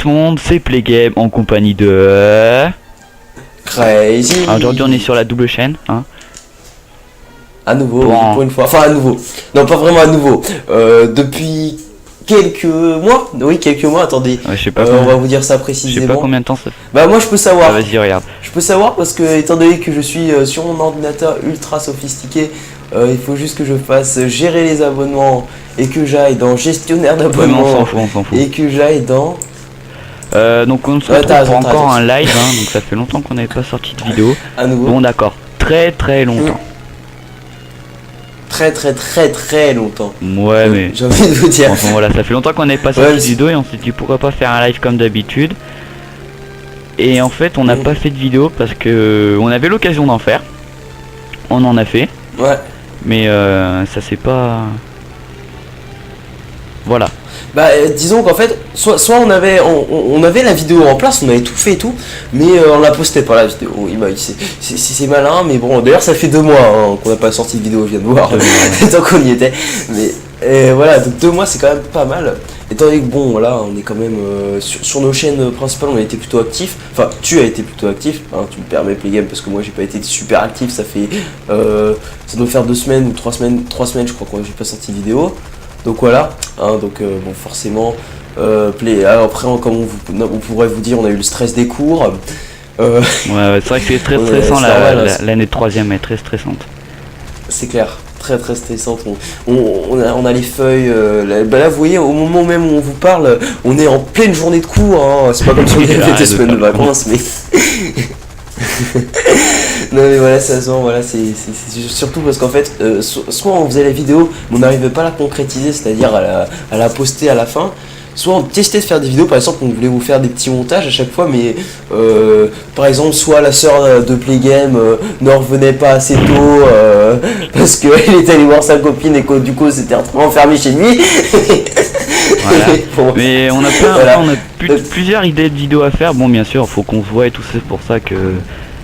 tout le monde, c'est Playgame en compagnie de... Crazy. Alors, aujourd'hui on est sur la double chaîne, hein. À nouveau, Bon. oui, pour une fois. Enfin, à nouveau. Non, pas vraiment à nouveau. Depuis quelques mois. Oui, quelques mois, attendez. Ouais, je sais pas, on combien... va vous dire ça je sais précisément. pas combien de temps ça fait. Bah, moi, je peux savoir. Ah, vas-y, regarde. Je peux savoir parce que, étant donné que je suis sur mon ordinateur ultra sophistiqué, il faut juste que je fasse gérer les abonnements et que j'aille dans gestionnaire Ouais, mais on d'abonnements s'en fout, on s'en fout. et que j'aille dans... Donc on se Ouais, retrouve t'as pour raison, t'as encore raison. un live, hein, donc ça fait longtemps qu'on n'avait pas sorti de vidéo. À nouveau. Bon d'accord, très longtemps. Très longtemps. Ouais mais... J'ai envie de vous dire. Enfin voilà, ça fait longtemps qu'on n'avait pas Ouais, sorti de vidéo et on s'est dit pourquoi pas faire un live comme d'habitude. Et en fait on n'a pas fait de vidéo parce que on avait l'occasion d'en faire. On en a fait, Ouais. mais ça c'est pas... Voilà. Bah disons qu'en fait, soit on avait la vidéo en place, on avait tout fait et tout, mais on la postait pas la vidéo. Oui, bah c'est malin, mais bon, d'ailleurs ça fait 2 mois hein, qu'on n'a pas sorti de vidéo, je viens de voir, tant qu'on y était. Mais voilà, donc 2 mois c'est quand même pas mal. Étant donné que bon, voilà, on est quand même sur nos chaînes principales, on a été plutôt actifs. Enfin, tu as été plutôt actif, hein, tu me permets Playgame parce que moi j'ai pas été super actif. Ça fait, ça doit faire 2 semaines ou 3 semaines, je crois que j'ai pas sorti de vidéo. Donc voilà, hein, donc bon forcément, alors après comme on pourrait vous dire, on a eu le stress des cours. Ouais, c'est vrai que c'est très stressant, l'année de 3ème est très stressante. C'est clair, très stressante. On a les feuilles, là vous voyez, au moment même où on vous parle, on est en pleine journée de cours, hein, c'est pas comme si on avait des semaines de vacances, mais... Non mais voilà, ça se vend, voilà, c'est surtout parce qu'en fait, soit on faisait la vidéo, mais on n'arrivait pas à la concrétiser, c'est-à-dire à la poster à la fin, soit on testait de faire des vidéos, par exemple on voulait vous faire des petits montages à chaque fois, mais par exemple soit la sœur de Playgame ne revenait pas assez tôt parce qu'elle était allée voir sa copine et que du coup c'était retrouvé enfermé chez lui. Voilà. Bon. Mais on a plein, Voilà. on a plusieurs idées de vidéos à faire. Bon, bien sûr, faut qu'on se voit et tout, c'est pour ça que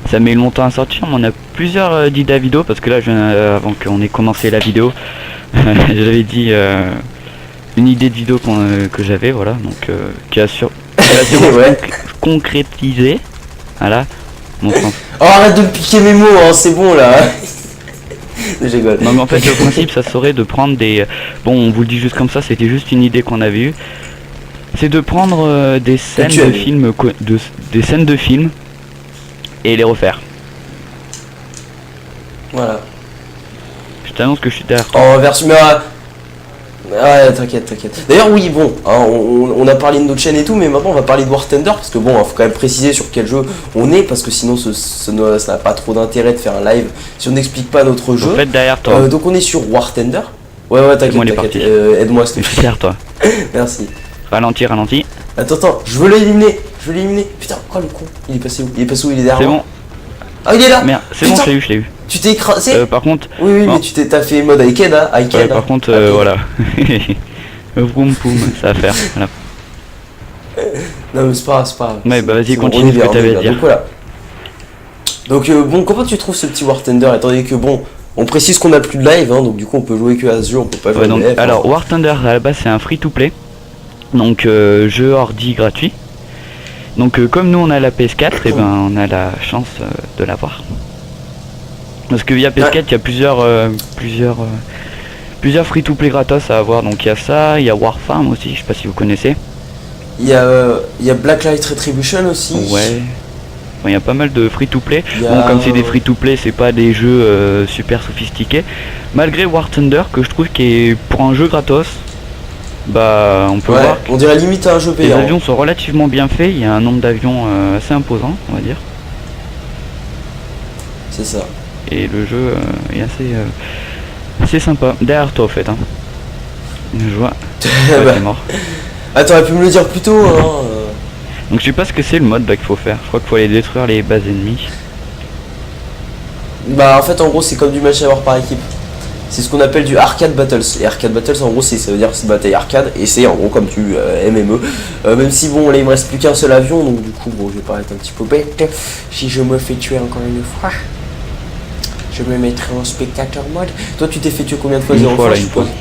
ça met longtemps à sortir. Mais on a plusieurs idées à vidéo parce que là, avant qu'on ait commencé la vidéo, j'avais dit une idée de vidéo que j'avais, voilà, donc qui a Ouais. concrétisé. Voilà. Mon sens. Oh, arrête de me piquer mes mots, hein, c'est bon là. Je rigole. Non mais en fait le principe ça serait de prendre des... Bon on vous le dit juste comme ça, c'était juste une idée qu'on avait eue. C'est de prendre des scènes de films, des scènes de films et les refaire. Voilà. Je t'annonce que je suis derrière. En version... Ouais, t'inquiète. D'ailleurs, oui, bon, hein, on a parlé de notre chaîne et tout, mais maintenant on va parler de War Thunder, parce que bon, il faut quand même préciser sur quel jeu on est, parce que sinon ça n'a pas trop d'intérêt de faire un live si on n'explique pas notre jeu. En fait derrière toi. Donc on est sur War Thunder. Ouais, t'inquiète, aide-moi s'il te Je suis plaît. derrière toi. Merci. Ralentis. Attends, je veux l'éliminer. Putain, oh le con, il est passé où? Il est derrière C'est moi. bon. Ah, il est là. Merde, c'est bon, je l'ai eu. Tu t'es écrasé. Par contre... Oui, non. mais t'as fait mode Aiked, hein, Ouais, par contre, Ok. voilà. Vroom poum, ça va faire. Voilà. Non mais c'est pas grave. Ouais, bah vas-y, C'est bon, continue on est ce que bien, t'avais on est à bien. dire. Donc voilà. Donc bon, comment tu trouves ce petit War Thunder, étant donné que bon, on précise qu'on a plus de live, hein, donc du coup on peut jouer que à ce jeu, on peut pas jouer Ouais, donc, à DF, hein. alors War Thunder à la base c'est un free to play. Donc jeu ordi gratuit. Donc comme nous on a la PS4, et ben on a la chance de l'avoir. Parce que via PS4 il y a plusieurs free to play gratos à avoir. Donc il y a ça, il y a Warfarm aussi, je sais pas si vous connaissez. Il y a Blacklight Retribution aussi. Ouais. Bon, il y a pas mal de free to play. Il y a- Bon, comme c'est des free to play, c'est pas des jeux super sophistiqués. Malgré War Thunder que je trouve qui est pour un jeu gratos, bah on peut Ouais, voir on dirait limite un jeu les payant. avions sont relativement bien faits, il y a un nombre d'avions assez imposant, on va dire. C'est ça. Et le jeu est assez sympa. Derrière toi, au fait. Hein. Je vois. Ouais, t'es mort. Ah, t'aurais pu me le dire plus tôt, hein. Donc je sais pas ce que c'est le mode qu'il faut faire. Je crois qu'il faut aller détruire les bases ennemies. Bah en fait en gros c'est comme du match à voir par équipe. C'est ce qu'on appelle du arcade battles. Et arcade battles en gros ça veut dire c'est bataille arcade et c'est en gros comme tu MME. Même si bon là il me reste plus qu'un seul avion donc du coup bon je vais paraître un petit peu bête. Si je me fais tuer encore une fois, je me mettrai en spectateur mode. Toi tu t'es fait tuer combien de fois? Une Zéro fois, là, je une suppose. fois.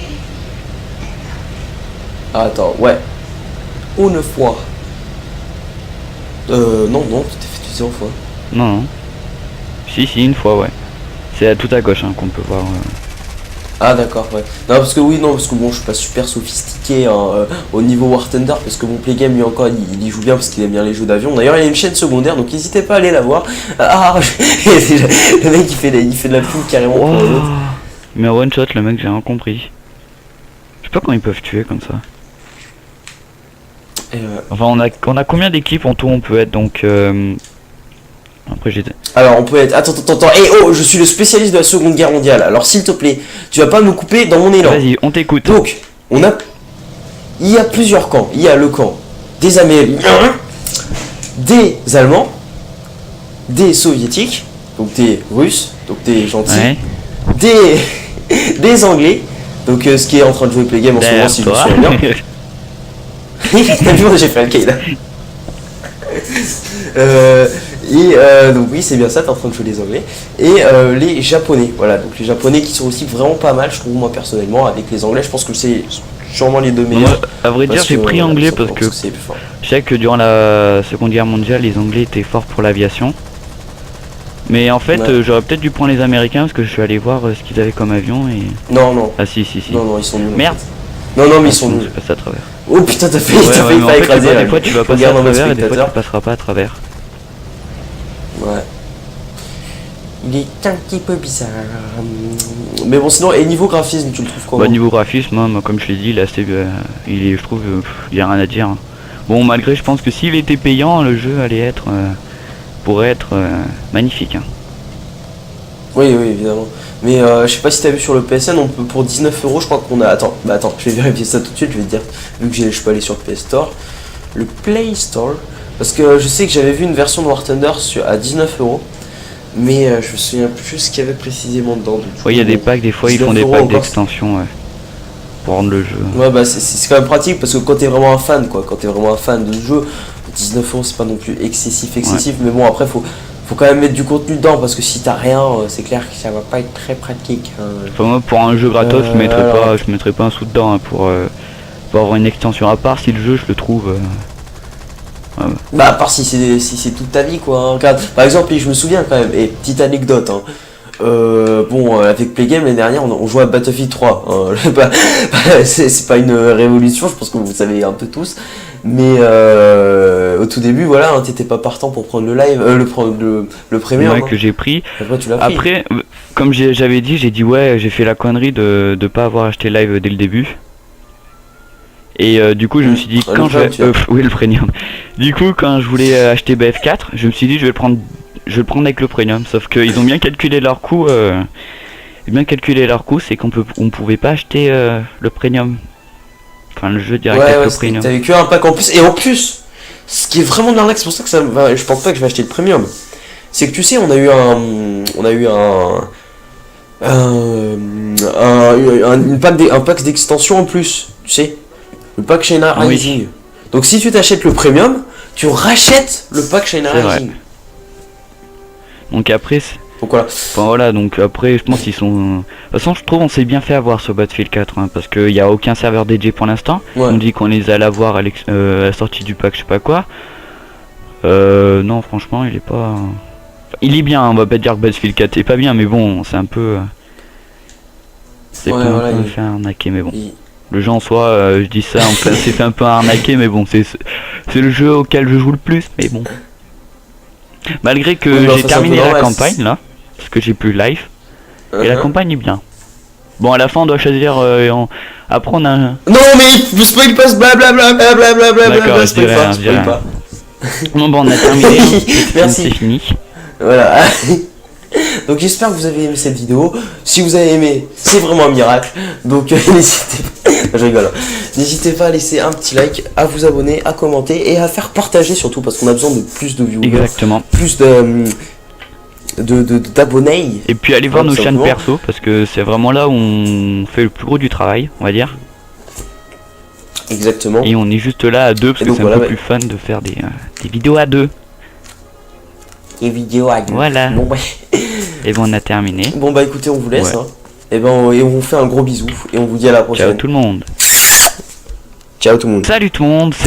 Ah, attends, ouais. Une fois. Non, tu t'es fait tuer 0 fois. Non, non. Si, une fois, ouais. C'est tout à gauche hein, qu'on peut voir. Ah d'accord, ouais. Non parce que bon je suis pas super sophistiqué hein, au niveau War Thunder parce que mon playgame lui encore il y joue bien parce qu'il aime bien les jeux d'avion. D'ailleurs il a une chaîne secondaire donc n'hésitez pas à aller la voir. Le mec il fait de la pub carrément pour les autres. Mais one shot le mec j'ai rien compris. Je sais pas comment ils peuvent tuer comme ça. Enfin on a combien d'équipes en tout on peut être donc après j'étais. Alors on peut être. Attends. Eh oh, je suis le spécialiste de la Seconde Guerre mondiale. Alors s'il te plaît, tu vas pas me couper dans mon élan. Vas-y, on t'écoute. Donc, il y a plusieurs camps. Il y a le camp des Américains, des Allemands, des Soviétiques, donc des Russes, donc des gentils, ouais. des Anglais, donc ce qui est en train de jouer Playgame en ce moment si je me souviens bien. T'as vu, j'ai fait un K là. Donc oui c'est bien ça, t'es en train de jouer les Anglais. Et les Japonais, voilà, donc les Japonais qui sont aussi vraiment pas mal, je trouve moi personnellement, avec les Anglais, je pense que c'est sûrement les deux meilleurs. À vrai dire j'ai pris anglais parce que je sais que durant la Seconde Guerre mondiale les Anglais étaient forts pour l'aviation. Mais en fait j'aurais peut-être dû prendre les Américains parce que je suis allé voir ce qu'ils avaient comme avion et... Non. Ah si. Non, ils sont nuls. Merde. Non mais ils sont nuls. Je passe à travers. Oh putain t'as failli pas écraser. Des fois tu vas passer à travers et des fois tu passeras pas à travers. Ouais. Il est un petit peu bizarre. Mais bon sinon, et niveau graphisme tu le trouves comment? Bah niveau graphisme, moi, comme je l'ai dit, là c'est il est, je trouve, il y a rien à dire. Bon malgré je pense que s'il était payant, le jeu allait être pourrait être magnifique. Hein. Oui évidemment. Mais je sais pas si t'as vu sur le PSN, on peut pour 19 € je crois qu'on a. Attends, je vais vérifier ça tout de suite, je vais te dire, vu que je peux aller sur le PS Store. Le Play Store. Parce que je sais que j'avais vu une version de War Thunder à 19 €. Mais je me souviens plus ce qu'il y avait précisément dedans. Ouais, il y a des packs, des fois ils font des packs d'extension pour rendre le jeu. Ouais, bah c'est quand même pratique parce que quand t'es vraiment un fan, quand t'es vraiment un fan de ce jeu, 19 € c'est pas non plus excessif. Ouais. Mais bon, après faut quand même mettre du contenu dedans parce que si t'as rien, c'est clair que ça va pas être très pratique. Hein. Enfin, moi, pour un jeu gratos, je mettrais pas un sou dedans pour avoir une extension à part si le jeu je le trouve. Bah à part si c'est toute ta vie quoi. Hein. Regarde, par exemple, je me souviens quand même, et petite anecdote, hein. Avec Playgame l'année dernière on jouait à Battlefield 3 hein. C'est pas une révolution, je pense que vous le savez un peu tous, mais au tout début voilà hein, t'étais pas partant pour prendre le live, le premium ouais, que j'ai pris. Après, tu l'as pris. Après comme j'avais dit, j'ai dit ouais j'ai fait la connerie de pas avoir acheté live dès le début. Et du coup je me suis dit quand oui le premium. Du coup quand je voulais acheter BF4, je me suis dit je vais le prendre avec le premium, sauf qu'ils ont bien calculé leur coût. C'est qu'on pouvait pas acheter le premium. Enfin le jeu direct avec le premium. T'avais que un pack en plus. Et en plus, ce qui est vraiment de l'arnaque, c'est pour ça que je pense pas que je vais acheter le premium. C'est que tu sais, on a eu un pack d'extension en plus, tu sais. Le pack China Rising. Donc si tu t'achètes le premium, tu rachètes le pack China Rising. Vrai. Donc après, donc voilà. Enfin voilà, donc après je pense qu'ils sont. De toute façon je trouve on s'est bien fait avoir sur Battlefield 4 hein, parce qu'il n'y a aucun serveur dédié pour l'instant. Ouais. On dit qu'on les allait avoir à la sortie du pack je sais pas quoi. Non franchement il est pas. Il est bien, on va pas dire que Battlefield 4 est pas bien mais bon c'est un peu. C'est pas un peu fait arnaquer mais bon. Le jeu en soi, je dis ça, on s'est fait un peu arnaquer mais bon c'est le jeu auquel je joue le plus mais bon. Malgré que j'ai terminé la campagne là, parce que j'ai plus live, et la campagne est bien. Bon à la fin on doit choisir, après on a un... Non mais spoil pas, blablabla. D'accord, je dirais pas. Non bon on a terminé, merci. C'est fini. Voilà. Donc j'espère que vous avez aimé cette vidéo. Si vous avez aimé, c'est vraiment un miracle. Donc n'hésitez pas. Je rigole. N'hésitez pas à laisser un petit like, à vous abonner, à commenter et à faire partager surtout parce qu'on a besoin de plus de viewers. Exactement. Plus d'abonnés. Et puis allez voir nos chaînes perso parce que c'est vraiment là où on fait le plus gros du travail, on va dire. Exactement. Et on est juste là à deux parce que c'est un peu plus fun de faire des vidéos à deux. Des vidéos à deux. Voilà. Bon, et bon on a terminé. Bon bah écoutez on vous laisse hein. Et on vous fait un gros bisou et on vous dit à la prochaine. Ciao tout le monde. Ciao tout le monde. Salut tout le monde.